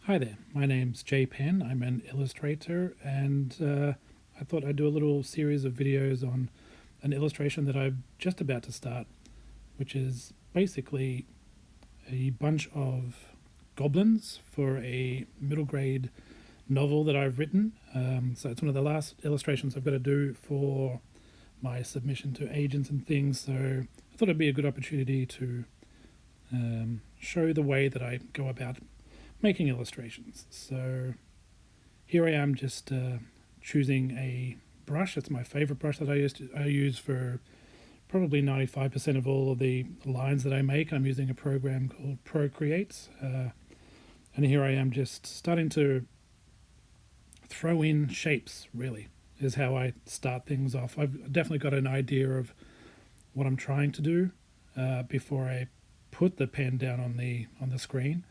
Hi there, my name's Jay Penn. I'm an illustrator, and I thought I'd do a little series of videos on an illustration that I'm just about to start, which is basically a bunch of goblins for a middle grade novel that I've written. So it's one of the last illustrations I've got to do for my submission to agents and things. So I thought it'd be a good opportunity to show the way that I go about making illustrations. So here I am just choosing a brush. It's my favorite brush that I use for probably 95% of all of the lines that I make. I'm using a program called Procreate. And here I am just starting to throw in shapes, really, is how I start things off. I've definitely got an idea of what I'm trying to do before I put the pen down on the screen.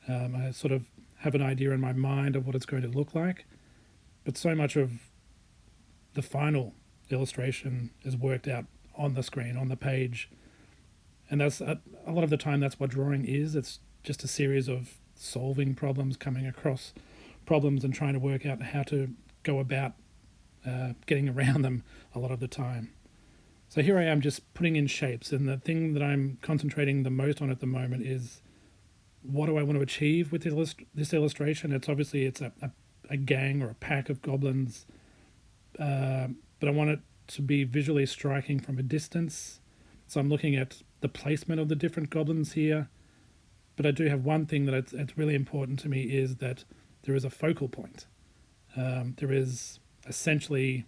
I sort of have an idea in my mind of what it's going to look like, but so much of the final illustration is worked out on the screen, on the page, and that's a lot of the time that's what drawing is. It's just a series of solving problems, coming across problems, and trying to work out how to go about getting around them a lot of the time. So here I am just putting in shapes, and the thing that I'm concentrating the most on at the moment is what do I want to achieve with this illustration. It's obviously a gang or a pack of goblins, but I want it to be visually striking from a distance. So I'm looking at the placement of the different goblins here. But I do have one thing that it's really important to me is that there is a focal point. There is essentially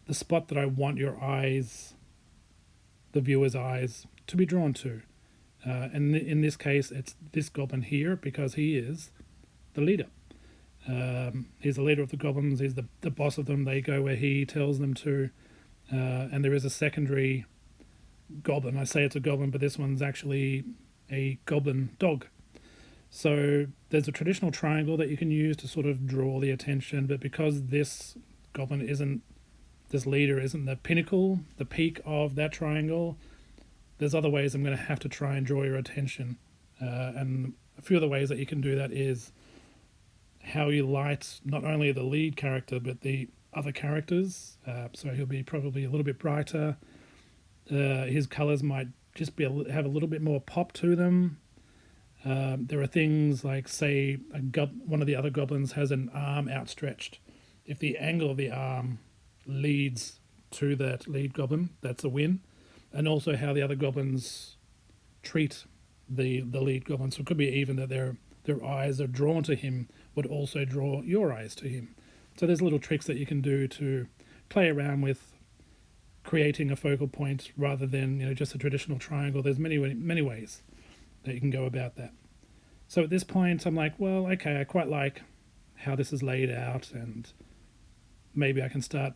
the spot that I want your eyes, the viewer's eyes, to be drawn to. And in this case, it's this goblin here because he is the leader. He's the leader of the goblins. He's the boss of them. They go where he tells them to. And there is a secondary goblin. I say it's a goblin, but this one's actually a goblin dog. So there's a traditional triangle that you can use to sort of draw the attention, but because this leader isn't the pinnacle, the peak of that triangle, there's other ways I'm going to have to try and draw your attention. And a few of the ways that you can do that is how you light not only the lead character, but the other characters. So he'll be probably a little bit brighter. His colors might just have a little bit more pop to them. There are things like, say, one of the other goblins has an arm outstretched. If the angle of the arm leads to that lead goblin, that's a win. And also how the other goblins treat the lead goblin. So it could be even that their eyes are drawn to him would also draw your eyes to him. So there's little tricks that you can do to play around with creating a focal point rather than just a traditional triangle. There's many ways that you can go about that. So at this point, I'm like, well, okay, I quite like how this is laid out, and maybe I can start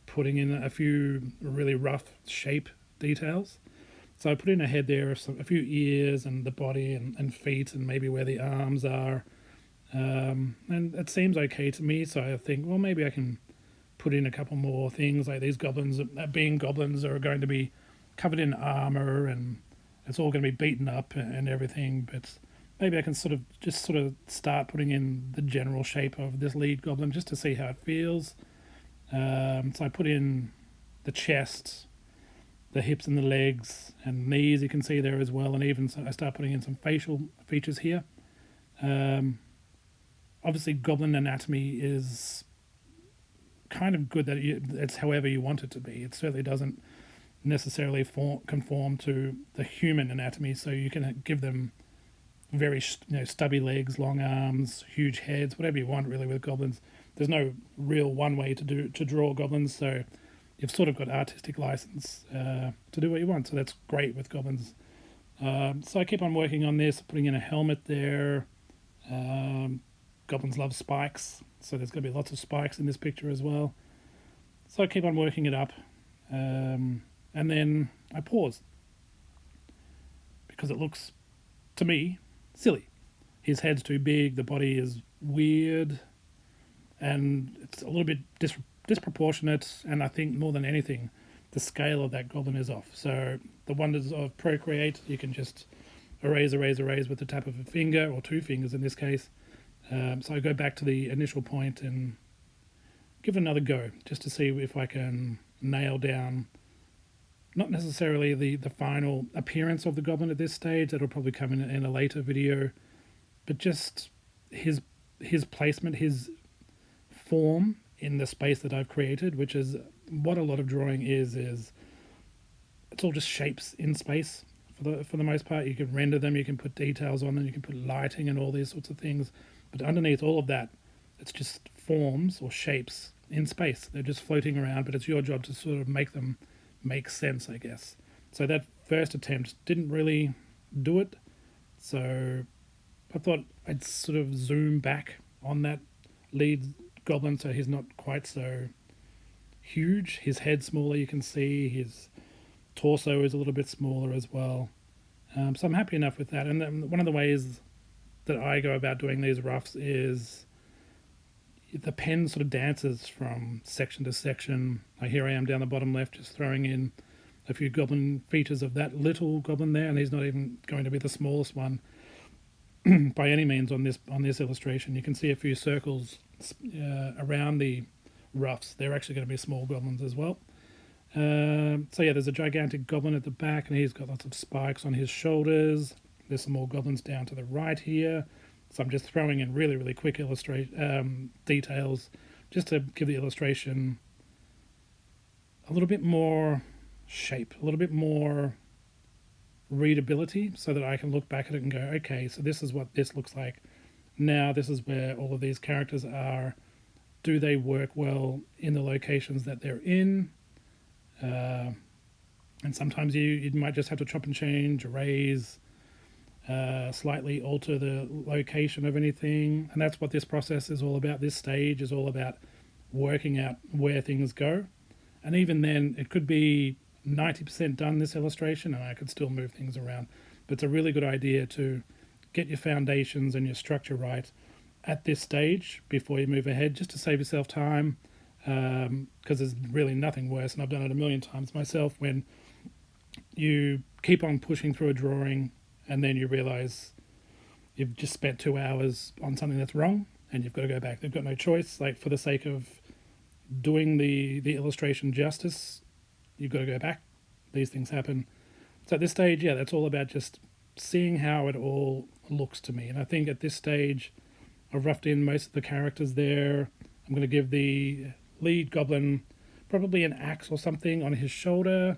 putting in a few really rough shape details. So I put in a head there, a few ears and the body and feet and maybe where the arms are. And it seems okay to me, so I think, well, maybe I can put in a couple more things, like these goblins, being goblins, are going to be covered in armor and it's all going to be beaten up and everything, but maybe I can sort of start putting in the general shape of this lead goblin just to see how it feels. So I put in the chest, the hips and the legs and knees, you can see there as well, and even so I start putting in some facial features here. Obviously goblin anatomy is kind of good that it's however you want it to be. It certainly doesn't necessarily conform to the human anatomy, so you can give them very stubby legs, long arms, huge heads, whatever you want really with goblins. There's no real one way to draw goblins, so you've sort of got artistic license to do what you want. So that's great with goblins. So I keep on working on this, putting in a helmet there. Goblins love spikes, so there's going to be lots of spikes in this picture as well. So I keep on working it up, and then I pause because it looks, to me, silly. His head's too big, the body is weird, and it's a little bit disproportionate, and I think more than anything, the scale of that goblin is off. So the wonders of Procreate, you can just erase with the tap of a finger, or two fingers in this case, So I go back to the initial point and give it another go, just to see if I can nail down not necessarily the final appearance of the goblin at this stage. That'll probably come in a later video, but just his placement, his form in the space that I've created, which is what a lot of drawing is it's all just shapes in space for the most part. You can render them, you can put details on them, you can put lighting and all these sorts of things, but underneath all of that, it's just forms or shapes in space. They're just floating around, but it's your job to sort of make them make sense, I guess. So that first attempt didn't really do it, so I thought I'd sort of zoom back on that lead goblin so he's not quite so huge. His head's smaller, you can see. His torso is a little bit smaller as well. So I'm happy enough with that. And then one of the ways that I go about doing these roughs is the pen sort of dances from section to section. Like here I am down the bottom left, just throwing in a few goblin features of that little goblin there, and he's not even going to be the smallest one by any means on this illustration. You can see a few circles around the roughs. They're actually going to be small goblins as well. So yeah, there's a gigantic goblin at the back, and he's got lots of spikes on his shoulders. There's some more goblins down to the right here. So I'm just throwing in really, really quick details just to give the illustration a little bit more shape, a little bit more readability, so that I can look back at it and go, okay, so this is what this looks like. Now this is where all of these characters are. Do they work well in the locations that they're in? And sometimes you might just have to chop and change, erase, slightly alter the location of anything. And that's what this process is all about. This stage is all about working out where things go. And even then, it could be 90% done, this illustration, and I could still move things around. But it's a really good idea to get your foundations and your structure right at this stage before you move ahead, just to save yourself time, because there's really nothing worse, and I've done it a million times myself, when you keep on pushing through a drawing and then you realize you've just spent 2 hours on something that's wrong and you've got to go back. They've got no choice. Like, for the sake of doing the illustration justice, you've got to go back. These things happen. So at this stage, yeah, that's all about just seeing how it all looks to me. And I think at this stage, I've roughed in most of the characters there. I'm going to give the lead goblin probably an axe or something on his shoulder.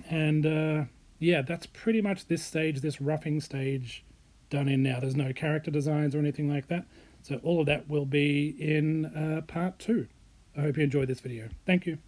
And yeah, that's pretty much this stage, this roughing stage, done in now. There's no character designs or anything like that. So all of that will be in part 2. I hope you enjoyed this video. Thank you.